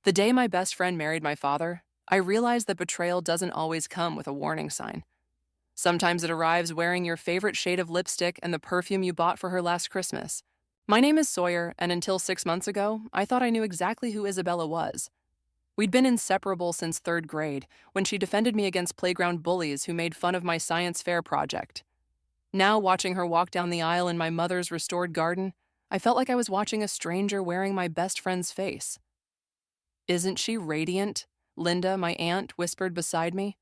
The day my best friend married my father, I realized that betrayal doesn't always come with a warning sign. Sometimes it arrives wearing your favorite shade of lipstick and the perfume you bought for her last Christmas. My name is Sawyer, and until 6 months ago, I thought I knew exactly who Isabella was. We'd been inseparable since third grade, when she defended me against playground bullies who made fun of my science fair project. Now, watching her walk down the aisle in my mother's restored garden, I felt like I was watching a stranger wearing my best friend's face. "Isn't she radiant?" Linda, my aunt, whispered beside me.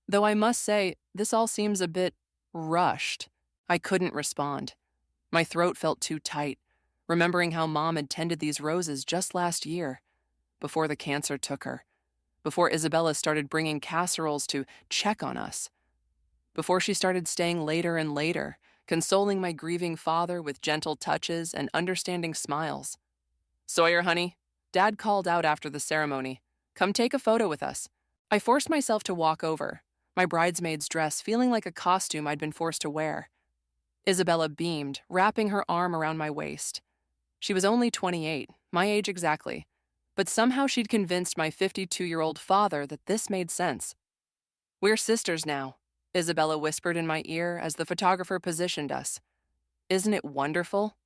Though I must say, this all seems a bit rushed. I couldn't respond. My throat felt too tight, remembering how Mom had tended these roses just last year, before the cancer took her, before Isabella started bringing casseroles to check on us, before she started staying later and later, consoling my grieving father with gentle touches and understanding smiles. "Sawyer, honey," Dad called out after the ceremony. "Come take a photo with us." I forced myself to walk over, my bridesmaid's dress feeling like a costume I'd been forced to wear. Isabella beamed, wrapping her arm around my waist. She was only 28, my age exactly, but somehow she'd convinced my 52-year-old father that this made sense. "We're sisters now," Isabella whispered in my ear as the photographer positioned us. "Isn't it wonderful?"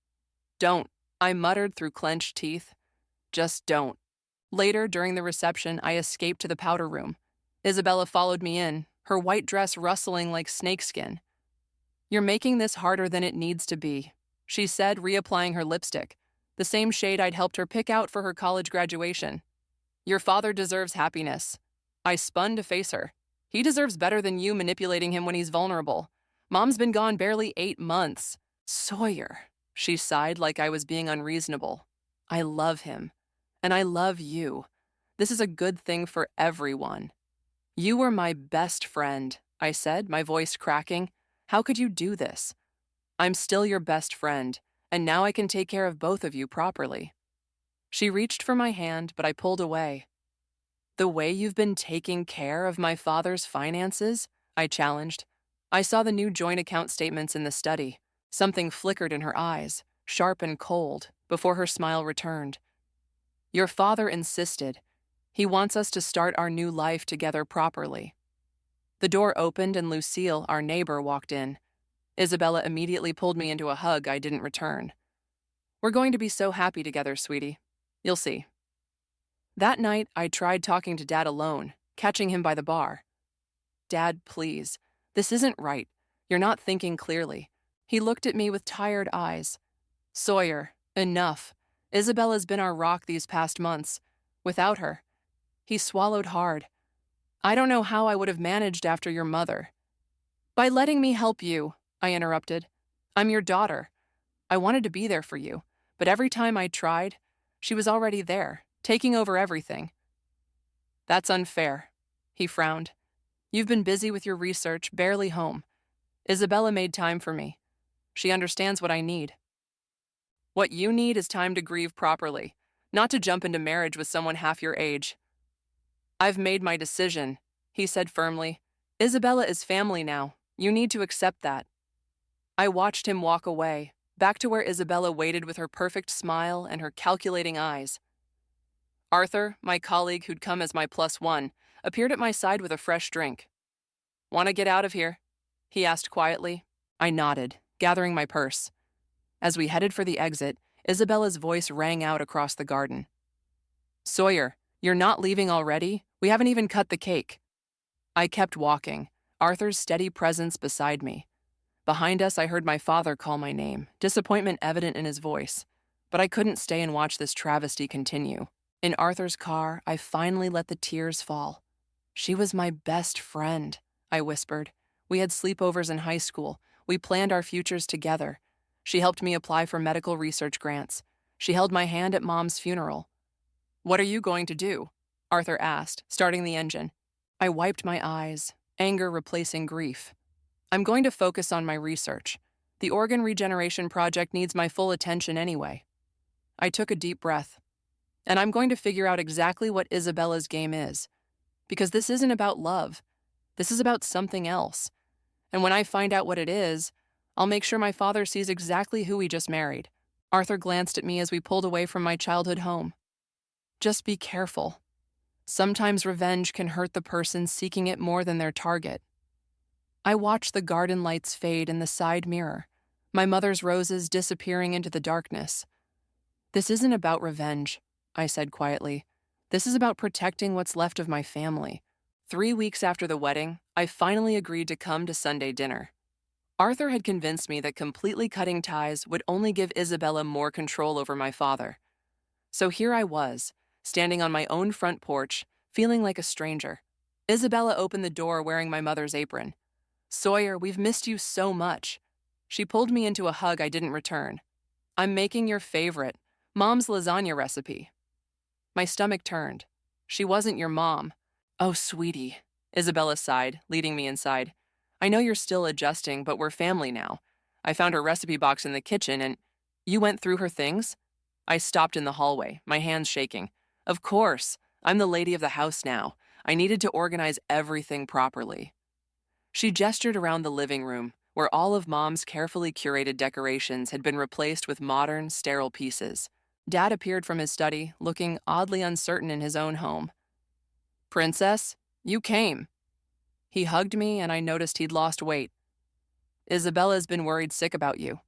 "Don't," I muttered through clenched teeth. "Just don't." Later, during the reception, I escaped to the powder room. Isabella followed me in, her white dress rustling like snakeskin. "You're making this harder than it needs to be," she said, reapplying her lipstick, the same shade I'd helped her pick out for her college graduation. "Your father deserves happiness." I spun to face her. "He deserves better than you manipulating him when he's vulnerable. Mom's been gone barely 8 months. Sawyer," she sighed like I was being unreasonable. "I love him. And I love you. This is a good thing for everyone." "You were my best friend," I said, my voice cracking. "How could you do this?" "I'm still your best friend, and now I can take care of both of you properly." She reached for my hand, but I pulled away. "The way you've been taking care of my father's finances?" I challenged. I saw the new joint account statements in the study. Something flickered in her eyes, sharp and cold, before her smile returned. "Your father insisted. He wants us to start our new life together properly." The door opened and Lucille, our neighbor, walked in. Isabella immediately pulled me into a hug I didn't return. "We're going to be so happy together, sweetie. You'll see." That night, I tried talking to Dad alone, catching him by the bar. "Dad, please. This isn't right. You're not thinking clearly." He looked at me with tired eyes. "Sawyer, enough. Isabella's been our rock these past months. Without her." He swallowed hard. "I don't know how I would have managed after your mother." "By letting me help you," I interrupted. "I'm your daughter. I wanted to be there for you, but every time I tried, she was already there, taking over everything." "That's unfair," he frowned. "You've been busy with your research, barely home. Isabella made time for me. She understands what I need." "What you need is time to grieve properly, not to jump into marriage with someone half your age." "I've made my decision," he said firmly. "Isabella is family now. You need to accept that." I watched him walk away, back to where Isabella waited with her perfect smile and her calculating eyes. Arthur, my colleague who'd come as my +1, appeared at my side with a fresh drink. "Want to get out of here?" he asked quietly. I nodded, gathering my purse. As we headed for the exit, Isabella's voice rang out across the garden. "Sawyer, you're not leaving already? We haven't even cut the cake." I kept walking, Arthur's steady presence beside me. Behind us, I heard my father call my name, disappointment evident in his voice. But I couldn't stay and watch this travesty continue. In Arthur's car, I finally let the tears fall. "She was my best friend," I whispered. "We had sleepovers in high school. We planned our futures together. She helped me apply for medical research grants. She held my hand at Mom's funeral." "What are you going to do?" Arthur asked, starting the engine. I wiped my eyes, anger replacing grief. "I'm going to focus on my research. The organ regeneration project needs my full attention anyway." I took a deep breath. "And I'm going to figure out exactly what Isabella's game is. Because this isn't about love. This is about something else. And when I find out what it is, I'll make sure my father sees exactly who he just married." Arthur glanced at me as we pulled away from my childhood home. "Just be careful," Sometimes revenge can hurt the person seeking it more than their target. I watched the garden lights fade in the side mirror, my mother's roses disappearing into the darkness. This isn't about revenge, I said quietly. This is about protecting what's left of my family. 3 weeks after the wedding, I finally agreed to come to Sunday dinner. Arthur had convinced me that completely cutting ties would only give Isabella more control over my father. So here I was, standing on my own front porch, feeling like a stranger. Isabella opened the door wearing my mother's apron. "Sawyer, we've missed you so much." She pulled me into a hug I didn't return. "I'm making your favorite, Mom's lasagna recipe." My stomach turned. She wasn't your mom. "Oh, sweetie," Isabella sighed, leading me inside. "I know you're still adjusting, but we're family now. I found her recipe box in the kitchen and—" "You went through her things?" I stopped in the hallway, my hands shaking. "Of course. I'm the lady of the house now. I needed to organize everything properly." She gestured around the living room, where all of Mom's carefully curated decorations had been replaced with modern, sterile pieces. Dad appeared from his study, looking oddly uncertain in his own home. "Princess, you came." He hugged me, and I noticed he'd lost weight. "Isabella's been worried sick about you."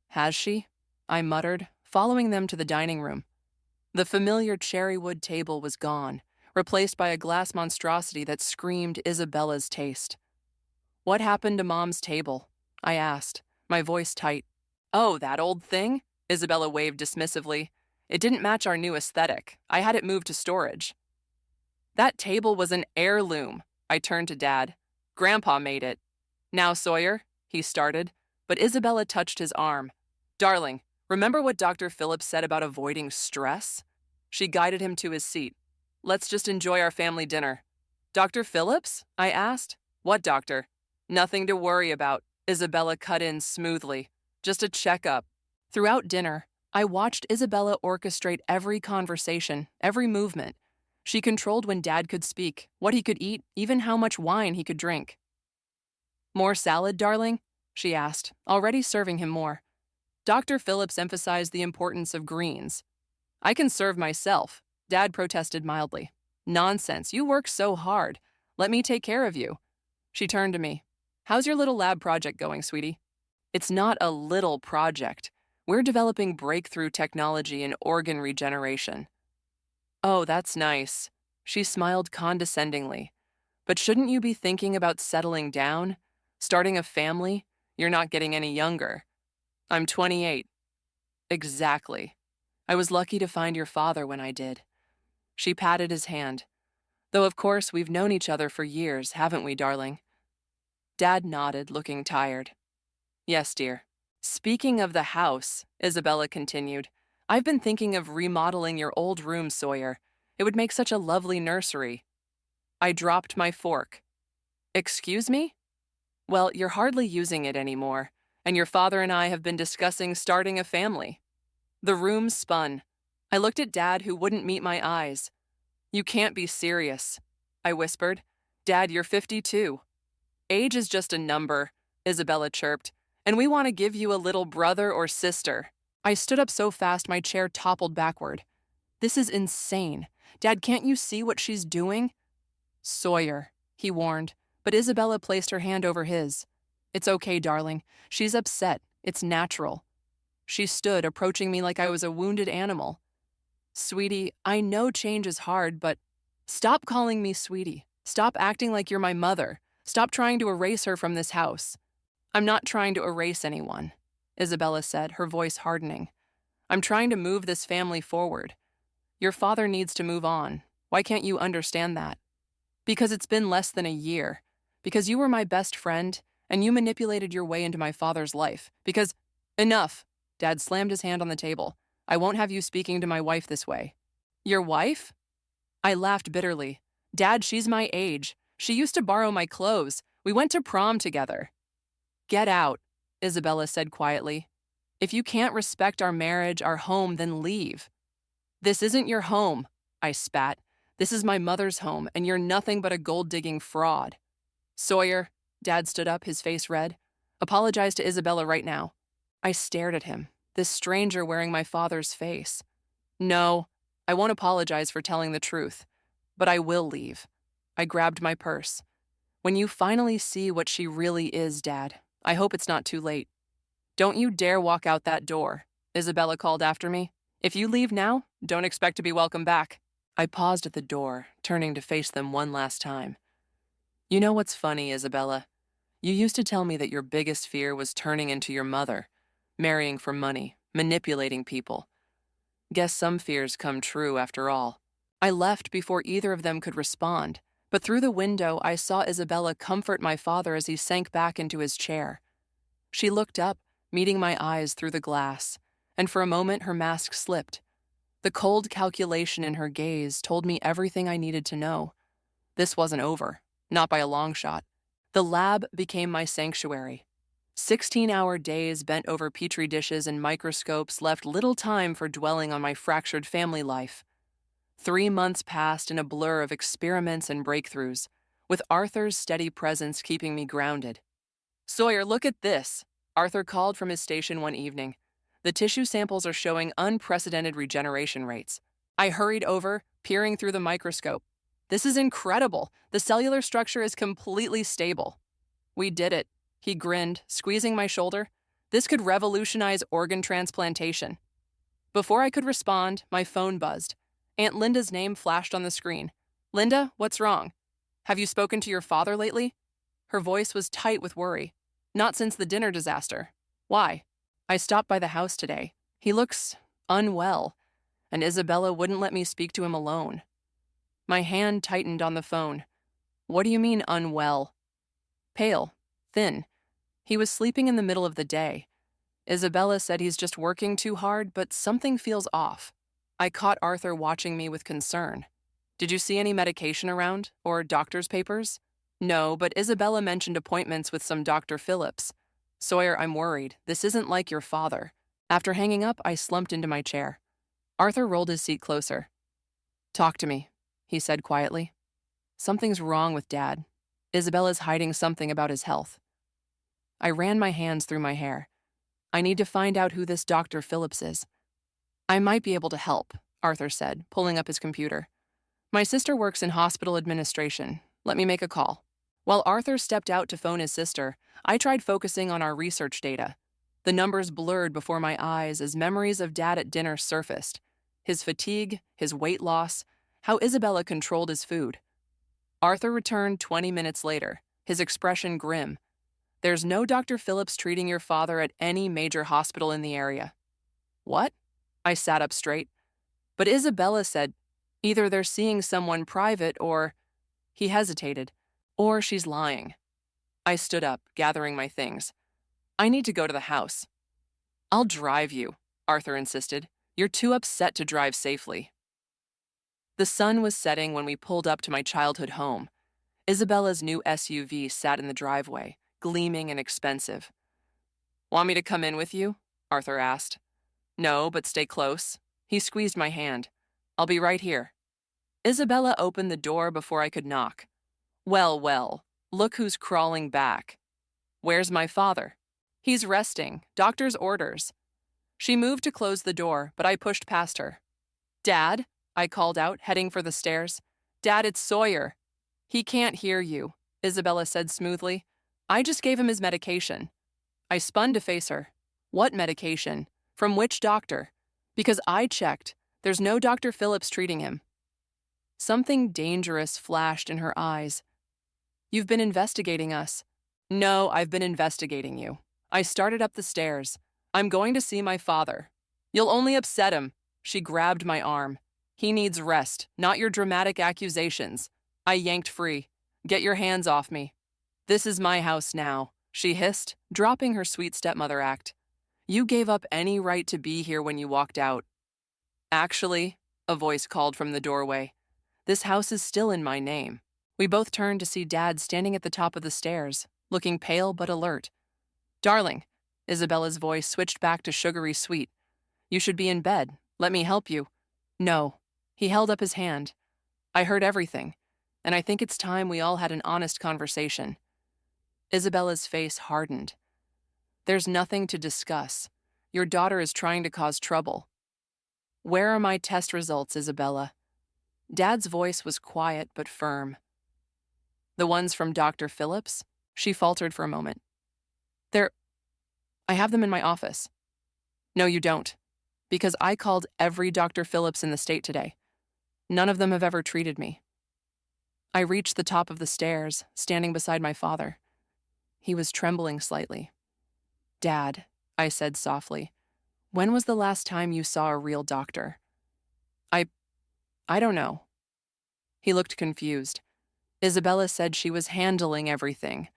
"Has she?" I muttered, following them to the dining room. The familiar cherrywood table was gone, replaced by a glass monstrosity that screamed Isabella's taste. "What happened to Mom's table?" I asked, my voice tight. "Oh, that old thing?" Isabella waved dismissively. "It didn't match our new aesthetic. I had it moved to storage." "That table was an heirloom." I turned to Dad. "Grandpa made it." "Now, Sawyer," he started, but Isabella touched his arm. "Darling, remember what Dr. Phillips said about avoiding stress?" She guided him to his seat. "Let's just enjoy our family dinner." "Dr. Phillips?" I asked. "What doctor?" "Nothing to worry about," Isabella cut in smoothly. "Just a checkup." Throughout dinner, I watched Isabella orchestrate every conversation, every movement. She controlled when Dad could speak, what he could eat, even how much wine he could drink. "More salad, darling?" she asked, already serving him more. Dr. Phillips emphasized the importance of greens. "I can serve myself," Dad protested mildly. "Nonsense, you work so hard. Let me take care of you." She turned to me. "How's your little lab project going, sweetie?" "It's not a little project. We're developing breakthrough technology in organ regeneration." "Oh, that's nice." She smiled condescendingly. "But shouldn't you be thinking about settling down? Starting a family? You're not getting any younger." "I'm 28. "Exactly. I was lucky to find your father when I did." She patted his hand. "Though, of course, we've known each other for years, haven't we, darling?" Dad nodded, looking tired. "Yes, dear." "Speaking of the house," Isabella continued, "I've been thinking of remodeling your old room, Sawyer. It would make such a lovely nursery." I dropped my fork. "Excuse me?" "Well, you're hardly using it anymore, and your father and I have been discussing starting a family." The room spun. I looked at Dad, who wouldn't meet my eyes. "You can't be serious," I whispered. "Dad, you're 52. "Age is just a number," Isabella chirped, "and we want to give you a little brother or sister." I stood up so fast my chair toppled backward. "This is insane. Dad, can't you see what she's doing?" "Sawyer," he warned, but Isabella placed her hand over his. "It's okay, darling. She's upset. It's natural." She stood, approaching me like I was a wounded animal. "Sweetie, I know change is hard, but—" "Stop calling me sweetie. Stop acting like you're my mother. Stop trying to erase her from this house." "I'm not trying to erase anyone," Isabella said, her voice hardening. "I'm trying to move this family forward. Your father needs to move on. Why can't you understand that?" "Because it's been less than a year. Because you were my best friend, and you manipulated your way into my father's life. Because—" "Enough!" Dad slammed his hand on the table. "I won't have you speaking to my wife this way." "Your wife?" I laughed bitterly. "Dad, she's my age. She used to borrow my clothes. We went to prom together." "Get out," Isabella said quietly. "If you can't respect our marriage, our home, then leave." "This isn't your home," I spat. "This is my mother's home, and you're nothing but a gold-digging fraud." "Sawyer," Dad stood up, his face red. "Apologize to Isabella right now." I stared at him, this stranger wearing my father's face. "No, I won't apologize for telling the truth." but I will leave. I grabbed my purse. When you finally see what she really is, Dad, I hope it's not too late. Don't you dare walk out that door, Isabella called after me. If you leave now, don't expect to be welcome back. I paused at the door, turning to face them one last time. You know what's funny, Isabella? You used to tell me that your biggest fear was turning into your mother, marrying for money, manipulating people. Guess some fears come true after all. I left before either of them could respond, but through the window I saw Isabella comfort my father as he sank back into his chair. She looked up, meeting my eyes through the glass, and for a moment her mask slipped. The cold calculation in her gaze told me everything I needed to know. This wasn't over, not by a long shot. The lab became my sanctuary. 16-hour days bent over petri dishes and microscopes left little time for dwelling on my fractured family life. 3 months passed in a blur of experiments and breakthroughs, with Arthur's steady presence keeping me grounded. Sawyer, look at this, Arthur called from his station one evening. The tissue samples are showing unprecedented regeneration rates. I hurried over, peering through the microscope. This is incredible. The cellular structure is completely stable. We did it, he grinned, squeezing my shoulder. This could revolutionize organ transplantation. Before I could respond, my phone buzzed. Aunt Linda's name flashed on the screen. Linda, what's wrong? Have you spoken to your father lately? Her voice was tight with worry. Not since the dinner disaster. Why? I stopped by the house today. He looks unwell, and Isabella wouldn't let me speak to him alone. My hand tightened on the phone. What do you mean unwell? Pale, thin. He was sleeping in the middle of the day. Isabella said he's just working too hard, but something feels off. I caught Arthur watching me with concern. Did you see any medication around, or doctor's papers? No, but Isabella mentioned appointments with some Dr. Phillips. Sawyer, I'm worried. This isn't like your father. After hanging up, I slumped into my chair. Arthur rolled his seat closer. Talk to me, he said quietly. Something's wrong with Dad. Isabella's hiding something about his health. I ran my hands through my hair. I need to find out who this Dr. Phillips is. I might be able to help, Arthur said, pulling up his computer. My sister works in hospital administration. Let me make a call. While Arthur stepped out to phone his sister, I tried focusing on our research data. The numbers blurred before my eyes as memories of Dad at dinner surfaced. His fatigue, his weight loss, how Isabella controlled his food. Arthur returned 20 minutes later, his expression grim. There's no Dr. Phillips treating your father at any major hospital in the area. What? I sat up straight. But Isabella said, either they're seeing someone private or... He hesitated. Or she's lying. I stood up, gathering my things. I need to go to the house. I'll drive you, Arthur insisted. You're too upset to drive safely. The sun was setting when we pulled up to my childhood home. Isabella's new SUV sat in the driveway, gleaming and expensive. Want me to come in with you? Arthur asked. No, but stay close. He squeezed my hand. I'll be right here. Isabella opened the door before I could knock. Well, look who's crawling back. Where's my father? He's resting. Doctor's orders. She moved to close the door, but I pushed past her. Dad, I called out, heading for the stairs. Dad, it's Sawyer. He can't hear you, Isabella said smoothly. I just gave him his medication. I spun to face her. What medication? From which doctor? Because I checked. There's no Dr. Phillips treating him. Something dangerous flashed in her eyes. You've been investigating us. No, I've been investigating you. I started up the stairs. I'm going to see my father. You'll only upset him. She grabbed my arm. He needs rest, not your dramatic accusations. I yanked free. Get your hands off me. This is my house now, she hissed, dropping her sweet stepmother act. You gave up any right to be here when you walked out. Actually, a voice called from the doorway. This house is still in my name. We both turned to see Dad standing at the top of the stairs, looking pale but alert. Darling, Isabella's voice switched back to sugary sweet. You should be in bed. Let me help you. No. He held up his hand. I heard everything, and I think it's time we all had an honest conversation. Isabella's face hardened. There's nothing to discuss. Your daughter is trying to cause trouble. Where are my test results, Isabella? Dad's voice was quiet but firm. The ones from Dr. Phillips? She faltered for a moment. They're. I have them in my office. No, you don't. Because I called every Dr. Phillips in the state today. None of them have ever treated me. I reached the top of the stairs, standing beside my father. He was trembling slightly. Dad, I said softly, when was the last time you saw a real doctor? I don't know. He looked confused. Isabella said she was handling everything.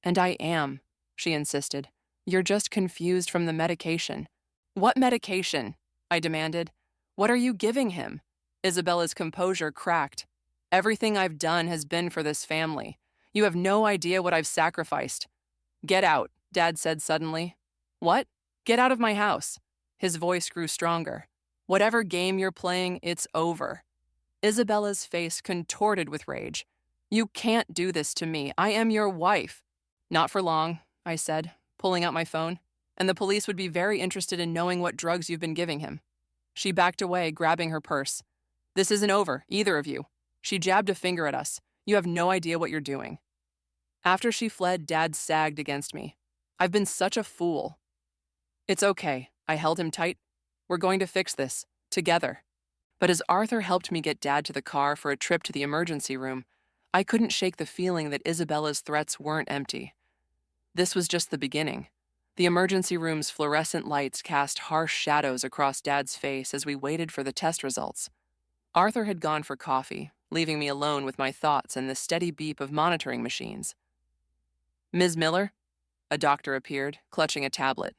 And I am, she insisted. You're just confused from the medication. What medication? I demanded. What are you giving him? Isabella's composure cracked. Everything I've done has been for this family. You have no idea what I've sacrificed. Get out, Dad said suddenly. What? Get out of my house. His voice grew stronger. Whatever game you're playing, it's over. Isabella's face contorted with rage. You can't do this to me. I am your wife. Not for long, I said, pulling out my phone. And the police would be very interested in knowing what drugs you've been giving him. She backed away, grabbing her purse. This isn't over, either of you. She jabbed a finger at us. You have no idea what you're doing. After she fled, Dad sagged against me. I've been such a fool. It's okay. I held him tight. We're going to fix this, together. But as Arthur helped me get Dad to the car for a trip to the emergency room, I couldn't shake the feeling that Isabella's threats weren't empty. This was just the beginning. The emergency room's fluorescent lights cast harsh shadows across Dad's face as we waited for the test results. Arthur had gone for coffee, leaving me alone with my thoughts and the steady beep of monitoring machines. Ms. Miller? A doctor appeared, clutching a tablet.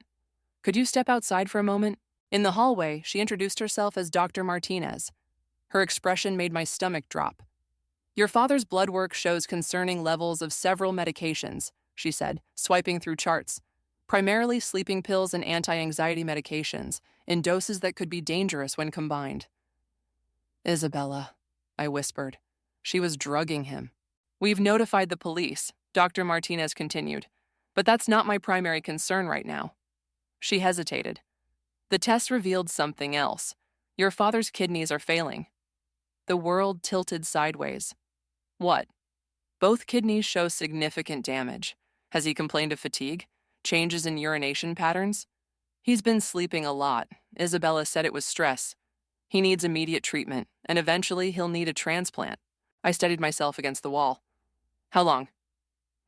Could you step outside for a moment? In the hallway, she introduced herself as Dr. Martinez. Her expression made my stomach drop. Your father's blood work shows concerning levels of several medications, she said, swiping through charts. Primarily sleeping pills and anti-anxiety medications, in doses that could be dangerous when combined. Isabella, I whispered. She was drugging him. We've notified the police, Dr. Martinez continued, but that's not my primary concern right now. She hesitated. The test revealed something else. Your father's kidneys are failing. The world tilted sideways. What? Both kidneys show significant damage. Has he complained of fatigue? Changes in urination patterns? He's been sleeping a lot. Isabella said it was stress. He needs immediate treatment, and eventually he'll need a transplant. I steadied myself against the wall. How long?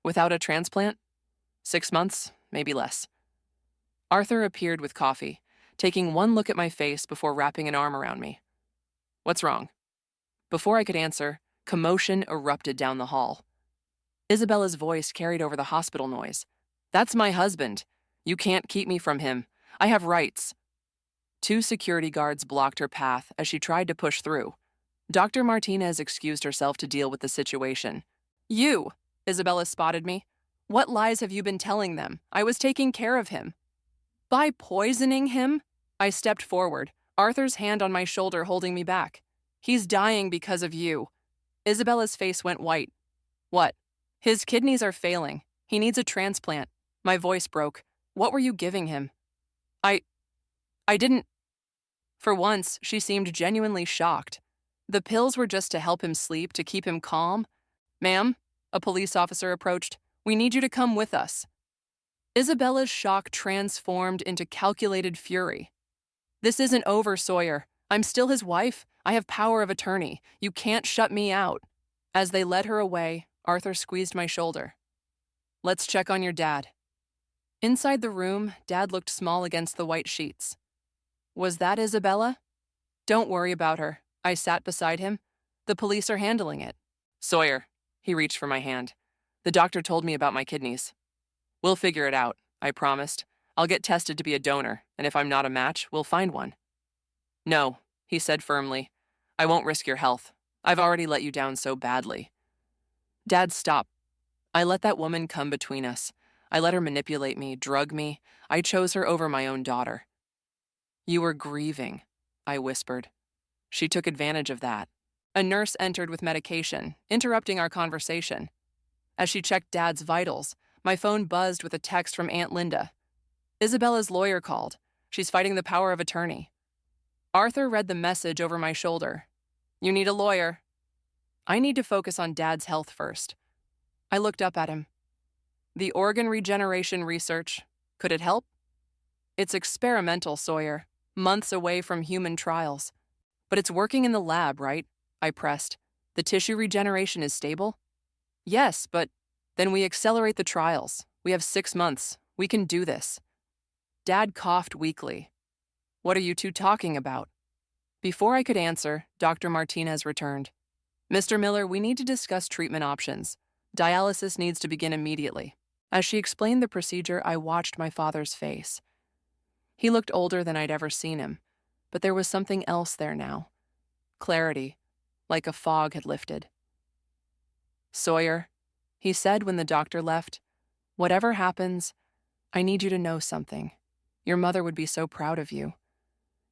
Without a transplant? 6 months, maybe less. Arthur appeared with coffee, taking one look at my face before wrapping an arm around me. What's wrong? Before I could answer, commotion erupted down the hall. Isabella's voice carried over the hospital noise. That's my husband. You can't keep me from him. I have rights. 2 security guards blocked her path as she tried to push through. Dr. Martinez excused herself to deal with the situation. You, Isabella spotted me. What lies have you been telling them? I was taking care of him. By poisoning him? I stepped forward, Arthur's hand on my shoulder holding me back. He's dying because of you. Isabella's face went white. What? His kidneys are failing. He needs a transplant. My voice broke. What were you giving him? I didn't. For once, she seemed genuinely shocked. The pills were just to help him sleep, to keep him calm. Ma'am, a police officer approached. We need you to come with us. Isabella's shock transformed into calculated fury. This isn't over, Sawyer. I'm still his wife. I have power of attorney. You can't shut me out. As they led her away, Arthur squeezed my shoulder. Let's check on your dad. Inside the room, Dad looked small against the white sheets. Was that Isabella? Don't worry about her. I sat beside him. The police are handling it. Sawyer, he reached for my hand. The doctor told me about my kidneys. We'll figure it out, I promised. I'll get tested to be a donor, and if I'm not a match, we'll find one. No, he said firmly. I won't risk your health. I've already let you down so badly. Dad, stop. I let that woman come between us. I let her manipulate me, drug me. I chose her over my own daughter. You were grieving, I whispered. She took advantage of that. A nurse entered with medication, interrupting our conversation. As she checked Dad's vitals, my phone buzzed with a text from Aunt Linda. Isabella's lawyer called. She's fighting the power of attorney. Arthur read the message over my shoulder. You need a lawyer. I need to focus on Dad's health first. I looked up at him. The organ regeneration research. Could it help? It's experimental, Sawyer. Months away from human trials. But it's working in the lab, right? I pressed. The tissue regeneration is stable? Yes, but then we accelerate the trials. We have 6 months. We can do this. Dad coughed weakly. What are you two talking about? Before I could answer, Dr. Martinez returned. Mr. Miller, we need to discuss treatment options. Dialysis needs to begin immediately. As she explained the procedure, I watched my father's face. He looked older than I'd ever seen him, but there was something else there now. Clarity, like a fog had lifted. Sawyer, he said when the doctor left, whatever happens, I need you to know something. Your mother would be so proud of you.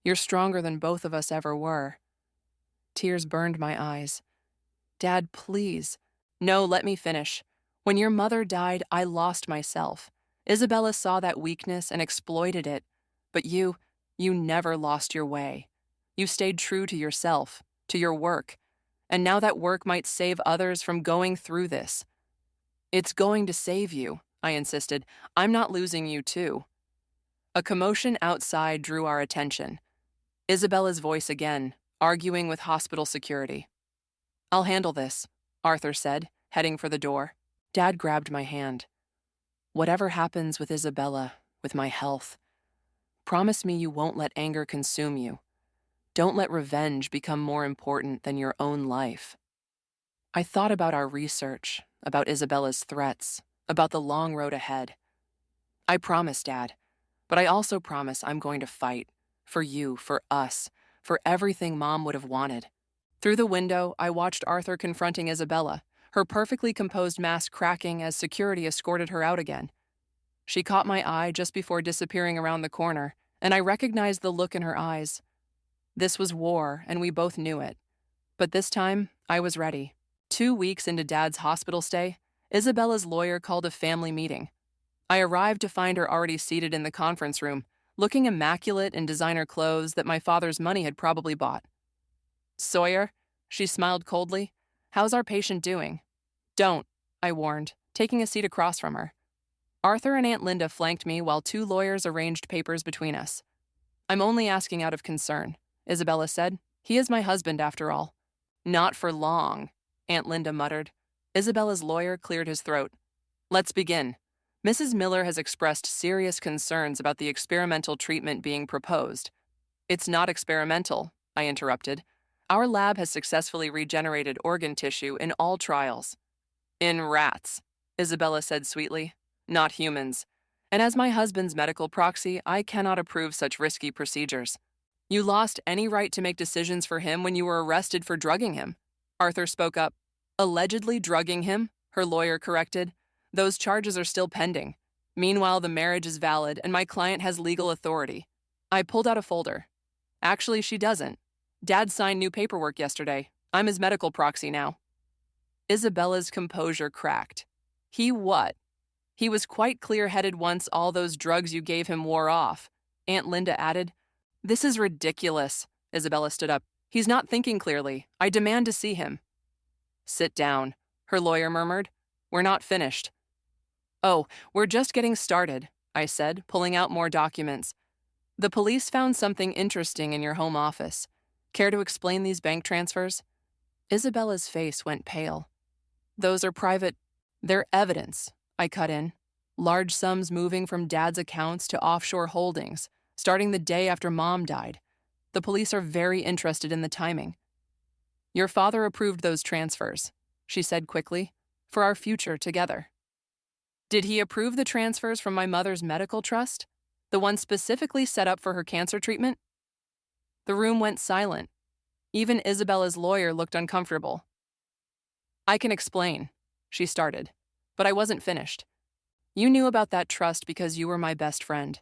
You're stronger than both of us ever were. Tears burned my eyes. Dad, please. No, let me finish. When your mother died, I lost myself. Isabella saw that weakness and exploited it. But you never lost your way. You stayed true to yourself, to your work. And now that work might save others from going through this. It's going to save you, I insisted. I'm not losing you too. A commotion outside drew our attention. Isabella's voice again, arguing with hospital security. I'll handle this, Arthur said, heading for the door. Dad grabbed my hand. Whatever happens with Isabella, with my health, promise me you won't let anger consume you. Don't let revenge become more important than your own life. I thought about our research, about Isabella's threats, about the long road ahead. I promise, Dad, but I also promise I'm going to fight. For you, for us, for everything Mom would have wanted. Through the window, I watched Arthur confronting Isabella, her perfectly composed mask cracking as security escorted her out again. She caught my eye just before disappearing around the corner, and I recognized the look in her eyes. This was war, and we both knew it. But this time, I was ready. 2 weeks into Dad's hospital stay, Isabella's lawyer called a family meeting. I arrived to find her already seated in the conference room, looking immaculate in designer clothes that my father's money had probably bought. Sawyer, she smiled coldly, how's our patient doing? Don't, I warned, taking a seat across from her. Arthur and Aunt Linda flanked me while 2 lawyers arranged papers between us. I'm only asking out of concern, Isabella said. He is my husband, after all. Not for long, Aunt Linda muttered. Isabella's lawyer cleared his throat. Let's begin. Mrs. Miller has expressed serious concerns about the experimental treatment being proposed. It's not experimental, I interrupted. Our lab has successfully regenerated organ tissue in all trials. In rats, Isabella said sweetly, not humans. And as my husband's medical proxy, I cannot approve such risky procedures. You lost any right to make decisions for him when you were arrested for drugging him. Arthur spoke up. Allegedly drugging him, her lawyer corrected. Those charges are still pending. Meanwhile, the marriage is valid and my client has legal authority. I pulled out a folder. Actually, she doesn't. Dad signed new paperwork yesterday. I'm his medical proxy now. Isabella's composure cracked. He what? He was quite clear-headed once all those drugs you gave him wore off. Aunt Linda added. This is ridiculous. Isabella stood up. He's not thinking clearly. I demand to see him. Sit down, her lawyer murmured. We're not finished. Oh, we're just getting started, I said, pulling out more documents. The police found something interesting in your home office. Care to explain these bank transfers? Isabella's face went pale. Those are private. They're evidence, I cut in. Large sums moving from Dad's accounts to offshore holdings, starting the day after Mom died. The police are very interested in the timing. Your father approved those transfers, she said quickly, for our future together. Did he approve the transfers from my mother's medical trust? The one specifically set up for her cancer treatment? The room went silent. Even Isabella's lawyer looked uncomfortable. I can explain, she started, but I wasn't finished. You knew about that trust because you were my best friend.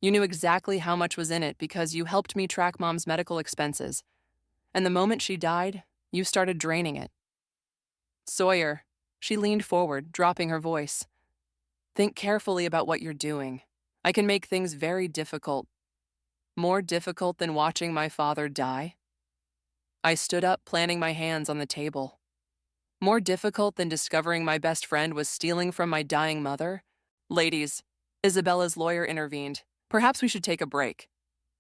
You knew exactly how much was in it because you helped me track Mom's medical expenses. And the moment she died, you started draining it. Sawyer, she leaned forward, dropping her voice. Think carefully about what you're doing. I can make things very difficult. More difficult than watching my father die? I stood up, planting my hands on the table. More difficult than discovering my best friend was stealing from my dying mother? Ladies, Isabella's lawyer intervened. Perhaps we should take a break.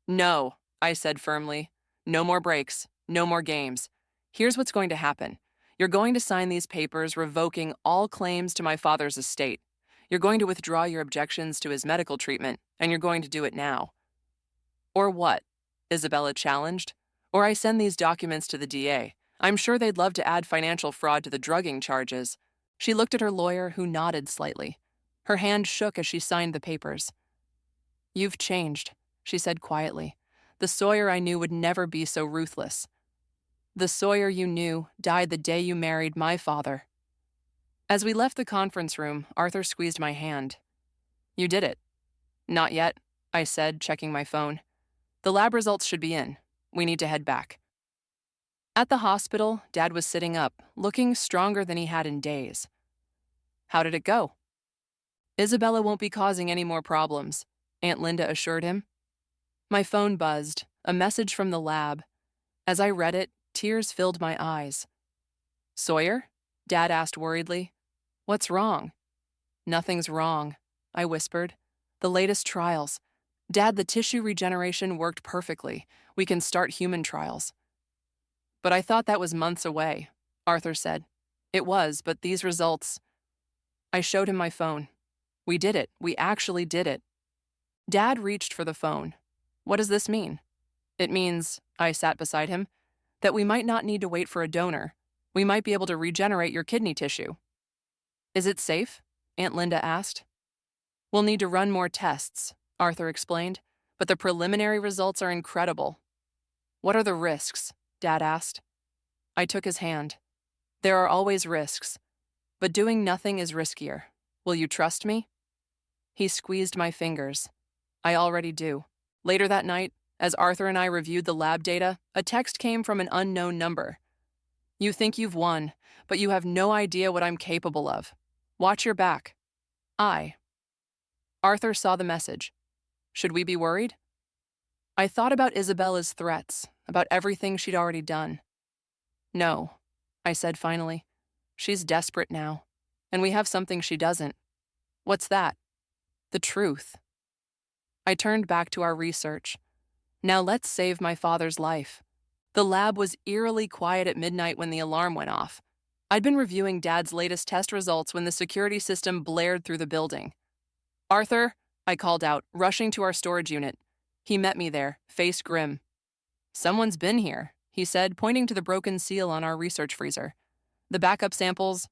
No, I said firmly. No more breaks. No more games. Here's what's going to happen. You're going to sign these papers revoking all claims to my father's estate. You're going to withdraw your objections to his medical treatment, and you're going to do it now. Or what? Isabella challenged. Or I send these documents to the DA. I'm sure they'd love to add financial fraud to the drugging charges. She looked at her lawyer, who nodded slightly. Her hand shook as she signed the papers. You've changed, she said quietly. The Sawyer I knew would never be so ruthless. The Sawyer you knew died the day you married my father. As we left the conference room, Arthur squeezed my hand. You did it. Not yet, I said, checking my phone. The lab results should be in. We need to head back. At the hospital, Dad was sitting up, looking stronger than he had in days. How did it go? Isabella won't be causing any more problems, Aunt Linda assured him. My phone buzzed, a message from the lab. As I read it, tears filled my eyes. Sawyer? Dad asked worriedly. What's wrong? Nothing's wrong, I whispered. The latest trials. Dad, the tissue regeneration worked perfectly. We can start human trials. But I thought that was months away, Arthur said. It was, but these results... I showed him my phone. We did it. We actually did it. Dad reached for the phone. What does this mean? It means, I sat beside him, that we might not need to wait for a donor. We might be able to regenerate your kidney tissue. Is it safe? Aunt Linda asked. We'll need to run more tests, Arthur explained, but the preliminary results are incredible. What are the risks? Dad asked. I took his hand. There are always risks, but doing nothing is riskier. Will you trust me? He squeezed my fingers. I already do. Later that night, as Arthur and I reviewed the lab data, a text came from an unknown number. You think you've won, but you have no idea what I'm capable of. Watch your back. Arthur saw the message. Should we be worried? I thought about Isabella's threats, about everything she'd already done. No, I said finally. She's desperate now, and we have something she doesn't. What's that? The truth. I turned back to our research. Now let's save my father's life. The lab was eerily quiet at midnight when the alarm went off. I'd been reviewing Dad's latest test results when the security system blared through the building. Arthur, I called out, rushing to our storage unit. He met me there, face grim. Someone's been here, he said, pointing to the broken seal on our research freezer. The backup samples?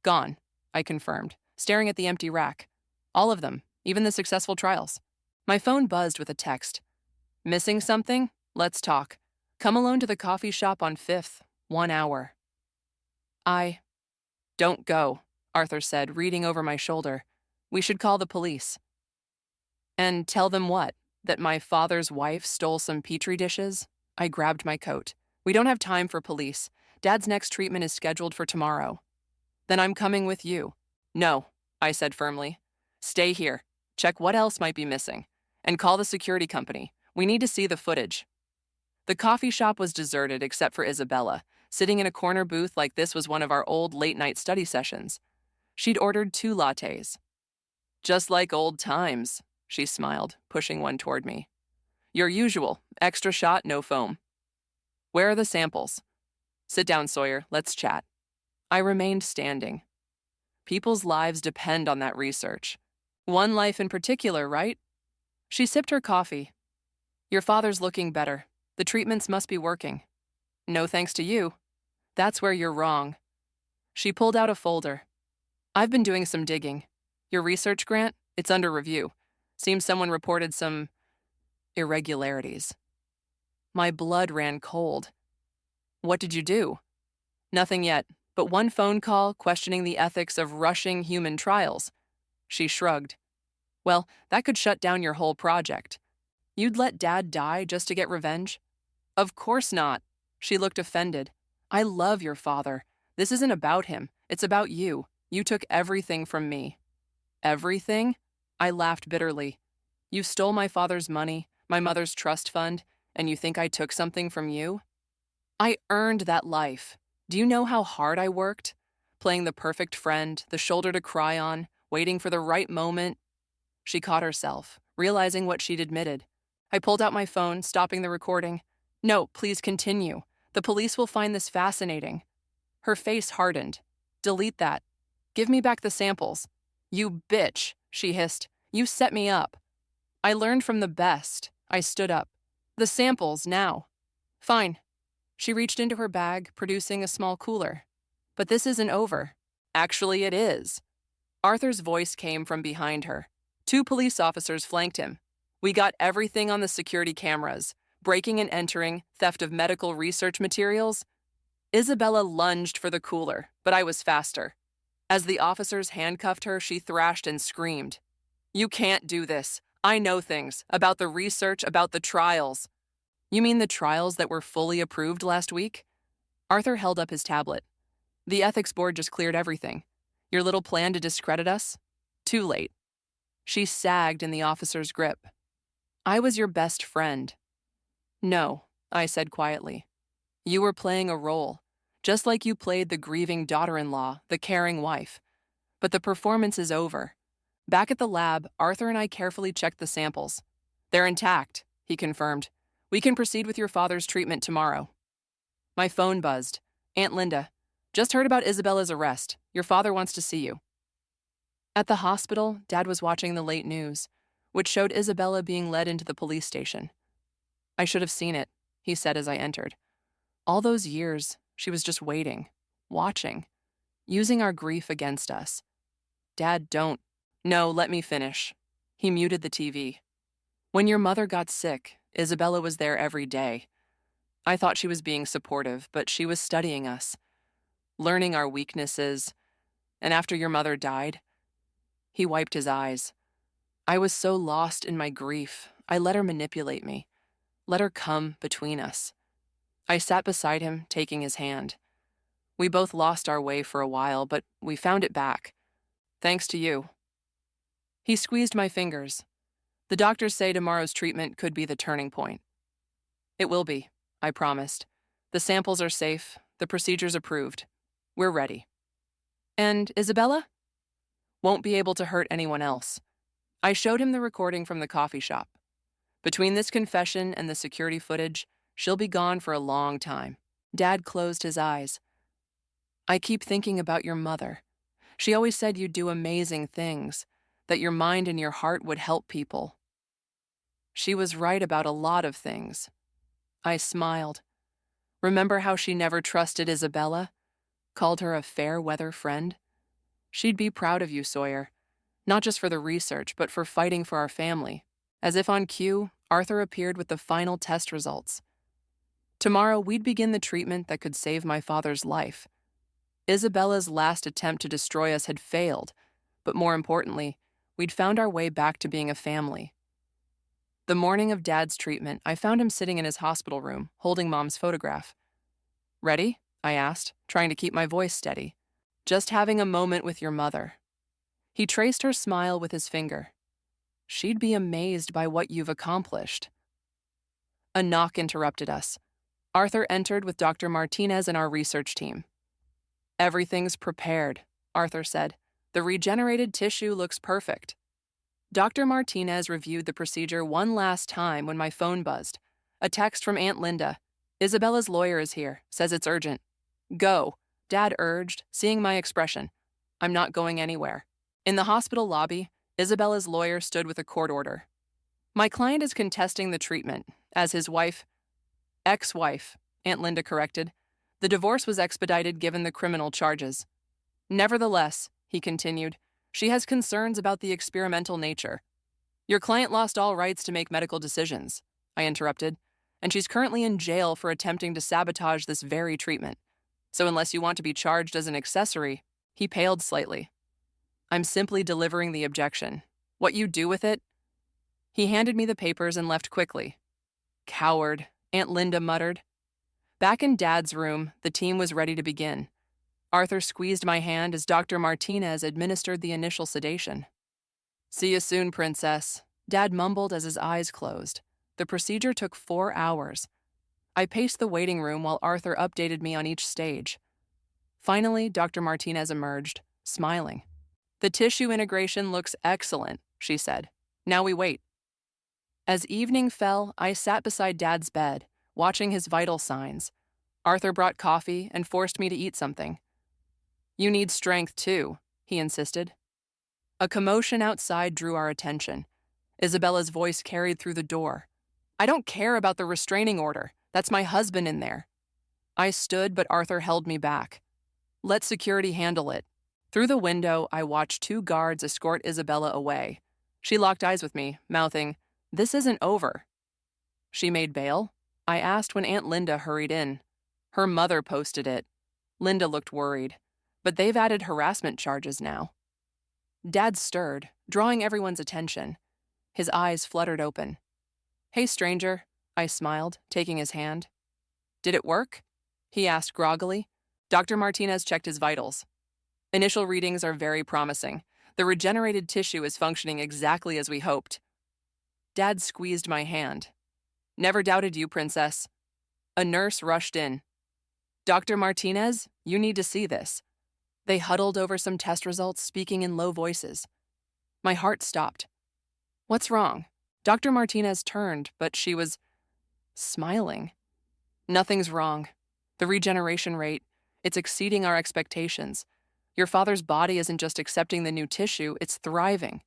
Gone, I confirmed, staring at the empty rack. All of them, even the successful trials. My phone buzzed with a text. Missing something? Let's talk. Come alone to the coffee shop on 5th, 1 hour. Don't go, Arthur said, reading over my shoulder. We should call the police. And tell them what? That my father's wife stole some petri dishes? I grabbed my coat. We don't have time for police. Dad's next treatment is scheduled for tomorrow. Then I'm coming with you. No, I said firmly. Stay here. Check what else might be missing. And call the security company. We need to see the footage. The coffee shop was deserted except for Isabella, sitting in a corner booth like this was one of our old late-night study sessions. She'd ordered 2 lattes. Just like old times, she smiled, pushing one toward me. Your usual, extra shot, no foam. Where are the samples? Sit down, Sawyer, let's chat. I remained standing. People's lives depend on that research. One life in particular, right? She sipped her coffee. Your father's looking better. The treatments must be working. No thanks to you. That's where you're wrong. She pulled out a folder. I've been doing some digging. Your research grant? It's under review. Seems someone reported some irregularities. My blood ran cold. What did you do? Nothing yet, but one phone call questioning the ethics of rushing human trials. She shrugged. Well, that could shut down your whole project. You'd let Dad die just to get revenge? Of course not. She looked offended. I love your father. This isn't about him. It's about you. You took everything from me. Everything? I laughed bitterly. You stole my father's money, my mother's trust fund, and you think I took something from you? I earned that life. Do you know how hard I worked? Playing the perfect friend, the shoulder to cry on, waiting for the right moment. She caught herself, realizing what she'd admitted. I pulled out my phone, stopping the recording. No, please continue. The police will find this fascinating. Her face hardened. Delete that. Give me back the samples. You bitch, she hissed. You set me up. I learned from the best. I stood up. The samples, now. Fine. She reached into her bag, producing a small cooler. But this isn't over. Actually, it is. Arthur's voice came from behind her. 2 police officers flanked him. We got everything on the security cameras. Breaking and entering, theft of medical research materials. Isabella lunged for the cooler, but I was faster. As the officers handcuffed her, she thrashed and screamed. You can't do this. I know things about the research, about the trials. You mean the trials that were fully approved last week? Arthur held up his tablet. The ethics board just cleared everything. Your little plan to discredit us? Too late. She sagged in the officer's grip. I was your best friend. No, I said quietly. You were playing a role, just like you played the grieving daughter-in-law, the caring wife. But the performance is over. Back at the lab, Arthur and I carefully checked the samples. They're intact, he confirmed. We can proceed with your father's treatment tomorrow. My phone buzzed. Aunt Linda, just heard about Isabella's arrest. Your father wants to see you. At the hospital, Dad was watching the late news, which showed Isabella being led into the police station. I should have seen it, he said as I entered. All those years, she was just waiting, watching, using our grief against us. Dad, don't. No, let me finish. He muted the TV. When your mother got sick, Isabella was there every day. I thought she was being supportive, but she was studying us, learning our weaknesses. And after your mother died, he wiped his eyes. I was so lost in my grief, I let her manipulate me, let her come between us. I sat beside him, taking his hand. We both lost our way for a while, but we found it back. Thanks to you. He squeezed my fingers. The doctors say tomorrow's treatment could be the turning point. It will be, I promised. The samples are safe, the procedure's approved. We're ready. And Isabella? Won't be able to hurt anyone else. I showed him the recording from the coffee shop. Between this confession and the security footage, she'll be gone for a long time. Dad closed his eyes. I keep thinking about your mother. She always said you'd do amazing things, that your mind and your heart would help people. She was right about a lot of things. I smiled. Remember how she never trusted Isabella? Called her a fair-weather friend? She'd be proud of you, Sawyer. Not just for the research, but for fighting for our family. As if on cue, Arthur appeared with the final test results. Tomorrow, we'd begin the treatment that could save my father's life. Isabella's last attempt to destroy us had failed, but more importantly, we'd found our way back to being a family. The morning of Dad's treatment, I found him sitting in his hospital room, holding Mom's photograph. Ready? I asked, trying to keep my voice steady. Just having a moment with your mother. He traced her smile with his finger. She'd be amazed by what you've accomplished. A knock interrupted us. Arthur entered with Dr. Martinez and our research team. Everything's prepared, Arthur said. The regenerated tissue looks perfect. Dr. Martinez reviewed the procedure one last time when my phone buzzed. A text from Aunt Linda. Isabella's lawyer is here, says it's urgent. Go, Dad urged, seeing my expression. I'm not going anywhere. In the hospital lobby, Isabella's lawyer stood with a court order. My client is contesting the treatment, as his ex-wife, Aunt Linda corrected. The divorce was expedited given the criminal charges. Nevertheless, he continued, she has concerns about the experimental nature. Your client lost all rights to make medical decisions, I interrupted, and she's currently in jail for attempting to sabotage this very treatment. So unless you want to be charged as an accessory, he paled slightly. I'm simply delivering the objection. What you do with it? He handed me the papers and left quickly. Coward, Aunt Linda muttered. Back in Dad's room, the team was ready to begin. Arthur squeezed my hand as Dr. Martinez administered the initial sedation. See you soon, Princess, Dad mumbled as his eyes closed. The procedure took 4 hours. I paced the waiting room while Arthur updated me on each stage. Finally, Dr. Martinez emerged, smiling. "The tissue integration looks excellent," she said. "Now we wait." As evening fell, I sat beside Dad's bed, watching his vital signs. Arthur brought coffee and forced me to eat something. "You need strength, too," he insisted. A commotion outside drew our attention. Isabella's voice carried through the door. "I don't care about the restraining order. That's my husband in there." I stood, but Arthur held me back. "Let security handle it." Through the window, I watched 2 guards escort Isabella away. She locked eyes with me, mouthing, "This isn't over." "She made bail?" I asked when Aunt Linda hurried in. "Her mother posted it." Linda looked worried. "But they've added harassment charges now." Dad stirred, drawing everyone's attention. His eyes fluttered open. "Hey, stranger," I smiled, taking his hand. "Did it work?" he asked groggily. Dr. Martinez checked his vitals. "Initial readings are very promising. The regenerated tissue is functioning exactly as we hoped." Dad squeezed my hand. "Never doubted you, Princess." A nurse rushed in. "Dr. Martinez, you need to see this." They huddled over some test results, speaking in low voices. My heart stopped. "What's wrong?" Dr. Martinez turned, but she was smiling. "Nothing's wrong. The regeneration rate, it's exceeding our expectations. Your father's body isn't just accepting the new tissue, it's thriving."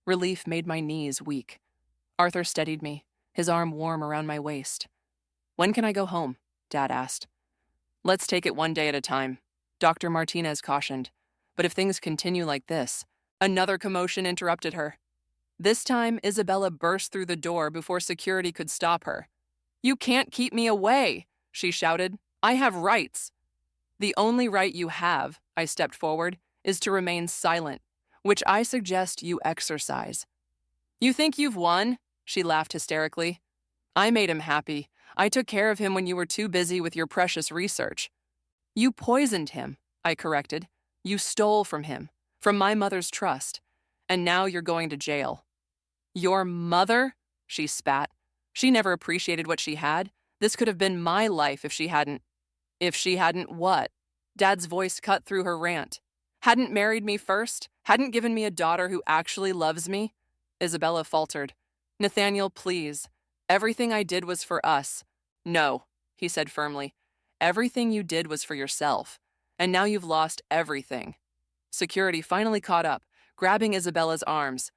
Relief made my knees weak. Arthur steadied me, his arm warm around my waist. "When can I go home?" Dad asked. "Let's take it one day at a time," Dr. Martinez cautioned. "But if things continue like this..." Another commotion interrupted her. This time, Isabella burst through the door before security could stop her. "You can't keep me away," she shouted. "I have rights." "The only right you have," I stepped forward, "is to remain silent, which I suggest you exercise." "You think you've won?" she laughed hysterically. "I made him happy. I took care of him when you were too busy with your precious research." "You poisoned him," I corrected. "You stole from him, from my mother's trust, and now you're going to jail." "Your mother?" she spat. "She never appreciated what she had. This could have been my life if she hadn't..." "If she hadn't what?" Dad's voice cut through her rant. "Hadn't married me first? Hadn't given me a daughter who actually loves me?" Isabella faltered. "Nathaniel, please. Everything I did was for us." "No," he said firmly. "Everything you did was for yourself. And now you've lost everything." Security finally caught up, grabbing Isabella's arms.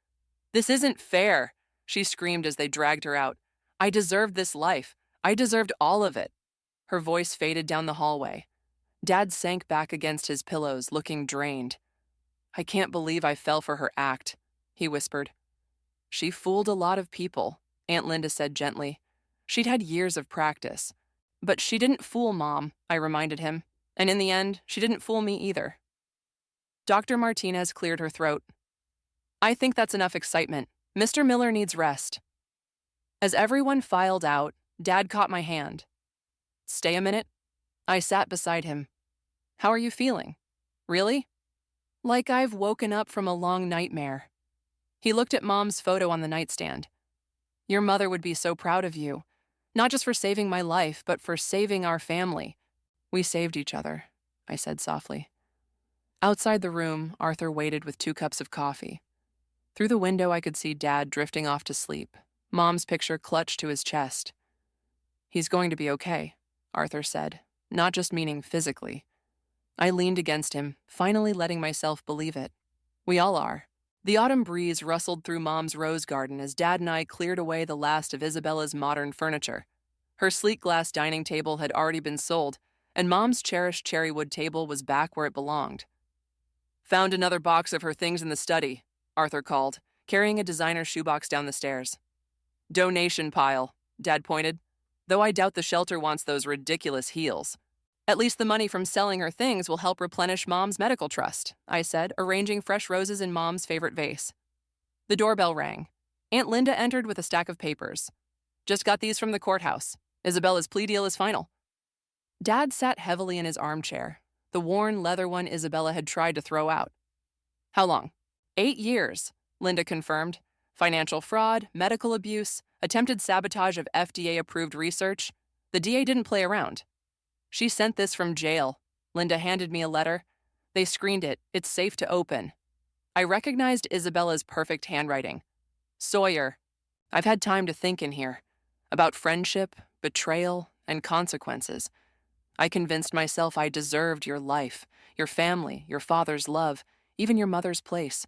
"This isn't fair," she screamed as they dragged her out. "I deserved this life. I deserved all of it." Her voice faded down the hallway. Dad sank back against his pillows, looking drained. "I can't believe I fell for her act," he whispered. "She fooled a lot of people," Aunt Linda said gently. "She'd had years of practice. But she didn't fool Mom," I reminded him. "And in the end, she didn't fool me either." Dr. Martinez cleared her throat. "I think that's enough excitement. Mr. Miller needs rest." As everyone filed out, Dad caught my hand. "Stay a minute." I sat beside him. "How are you feeling?" "Really?" "Like I've woken up from a long nightmare." He looked at Mom's photo on the nightstand. "Your mother would be so proud of you, not just for saving my life, but for saving our family." "We saved each other," I said softly. Outside the room, Arthur waited with 2 cups of coffee. Through the window, I could see Dad drifting off to sleep, Mom's picture clutched to his chest. "He's going to be okay," Arthur said, not just meaning physically. I leaned against him, finally letting myself believe it. "We all are." The autumn breeze rustled through Mom's rose garden as Dad and I cleared away the last of Isabella's modern furniture. Her sleek glass dining table had already been sold, and Mom's cherished cherrywood table was back where it belonged. "Found another box of her things in the study," Arthur called, carrying a designer shoebox down the stairs. "Donation pile," Dad pointed, "though I doubt the shelter wants those ridiculous heels." "At least the money from selling her things will help replenish Mom's medical trust," I said, arranging fresh roses in Mom's favorite vase. The doorbell rang. Aunt Linda entered with a stack of papers. "Just got these from the courthouse. Isabella's plea deal is final." Dad sat heavily in his armchair, the worn leather one Isabella had tried to throw out. "How long?" 8 years, Linda confirmed. "Financial fraud, medical abuse, attempted sabotage of FDA-approved research." The DA didn't play around. She sent this from jail. Linda handed me a letter. They screened it. It's safe to open. I recognized Isabella's perfect handwriting. Sawyer, I've had time to think in here about friendship, betrayal, and consequences. I convinced myself I deserved your life, your family, your father's love, even your mother's place.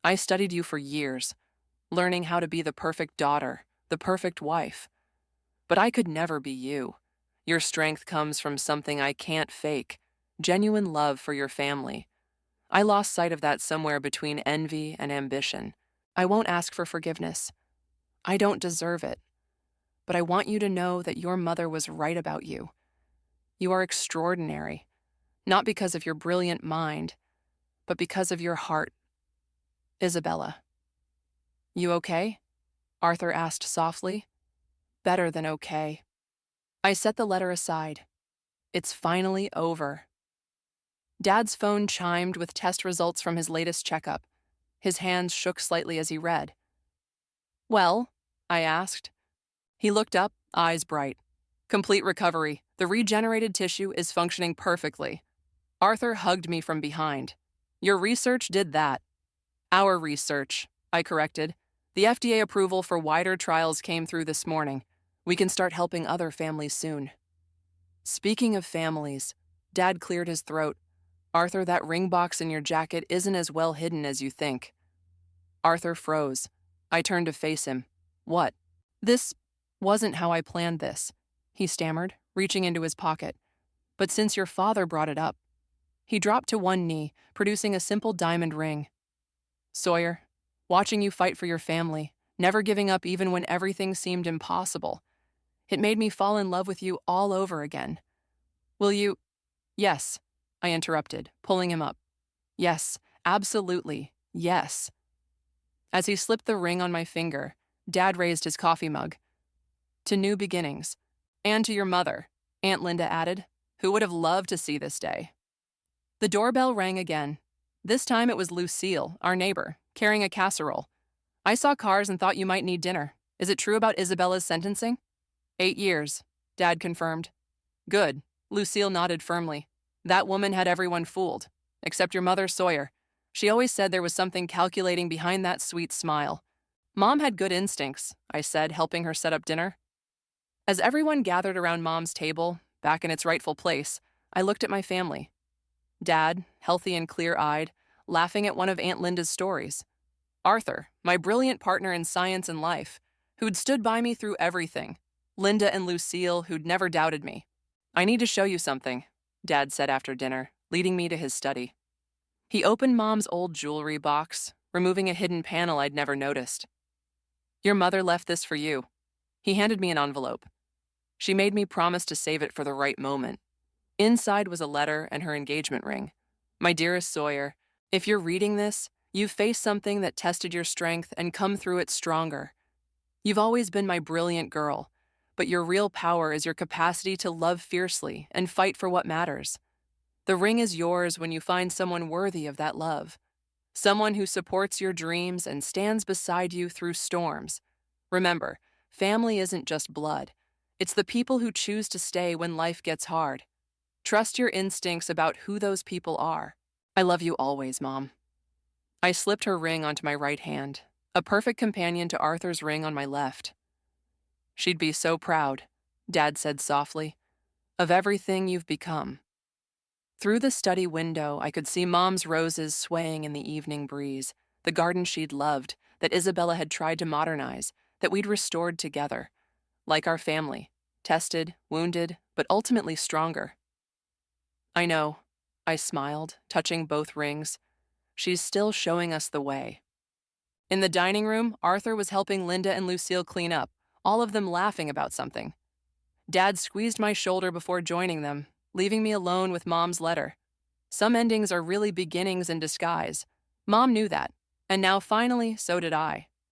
I studied you for years, learning how to be the perfect daughter, the perfect wife. But I could never be you. Your strength comes from something I can't fake, genuine love for your family. I lost sight of that somewhere between envy and ambition. I won't ask for forgiveness. I don't deserve it. But I want you to know that your mother was right about you. You are extraordinary, not because of your brilliant mind, but because of your heart. Isabella. You okay? Arthur asked softly. Better than okay. I set the letter aside. It's finally over. Dad's phone chimed with test results from his latest checkup. His hands shook slightly as he read. Well, I asked. He looked up, eyes bright. Complete recovery. The regenerated tissue is functioning perfectly. Arthur hugged me from behind. Your research did that. Our research, I corrected. The FDA approval for wider trials came through this morning. We can start helping other families soon. Speaking of families, Dad cleared his throat. Arthur, that ring box in your jacket isn't as well hidden as you think. Arthur froze. I turned to face him. What? This wasn't how I planned this, he stammered, reaching into his pocket. But since your father brought it up. He dropped to one knee, producing a simple diamond ring. Sawyer, watching you fight for your family, never giving up even when everything seemed impossible. It made me fall in love with you all over again. Will you? Yes, I interrupted, pulling him up. Yes, absolutely, yes. As he slipped the ring on my finger, Dad raised his coffee mug. To new beginnings. And to your mother, Aunt Linda added, who would have loved to see this day. The doorbell rang again. This time it was Lucille, our neighbor, carrying a casserole. I saw cars and thought you might need dinner. Is it true about Isabella's sentencing? 8 years, Dad confirmed. Good, Lucille nodded firmly. That woman had everyone fooled, except your mother, Sawyer. She always said there was something calculating behind that sweet smile. Mom had good instincts, I said, helping her set up dinner. As everyone gathered around Mom's table, back in its rightful place, I looked at my family. Dad, healthy and clear-eyed, laughing at one of Aunt Linda's stories. Arthur, my brilliant partner in science and life, who'd stood by me through everything. Linda and Lucille, who'd never doubted me. I need to show you something, Dad said after dinner, leading me to his study. He opened Mom's old jewelry box, removing a hidden panel I'd never noticed. Your mother left this for you. He handed me an envelope. She made me promise to save it for the right moment. Inside was a letter and her engagement ring. My dearest Sawyer, if you're reading this, you've faced something that tested your strength and come through it stronger. You've always been my brilliant girl, but your real power is your capacity to love fiercely and fight for what matters. The ring is yours when you find someone worthy of that love. Someone who supports your dreams and stands beside you through storms. Remember, family isn't just blood. It's the people who choose to stay when life gets hard. Trust your instincts about who those people are. I love you always, Mom. I slipped her ring onto my right hand, a perfect companion to Arthur's ring on my left. She'd be so proud, Dad said softly, of everything you've become. Through the study window, I could see Mom's roses swaying in the evening breeze, the garden she'd loved, that Isabella had tried to modernize, that we'd restored together. Like our family, tested, wounded, but ultimately stronger. I know, I smiled, touching both rings. She's still showing us the way. In the dining room, Arthur was helping Linda and Lucille clean up, all of them laughing about something. Dad squeezed my shoulder before joining them, leaving me alone with Mom's letter. Some endings are really beginnings in disguise. Mom knew that, and now finally, so did I.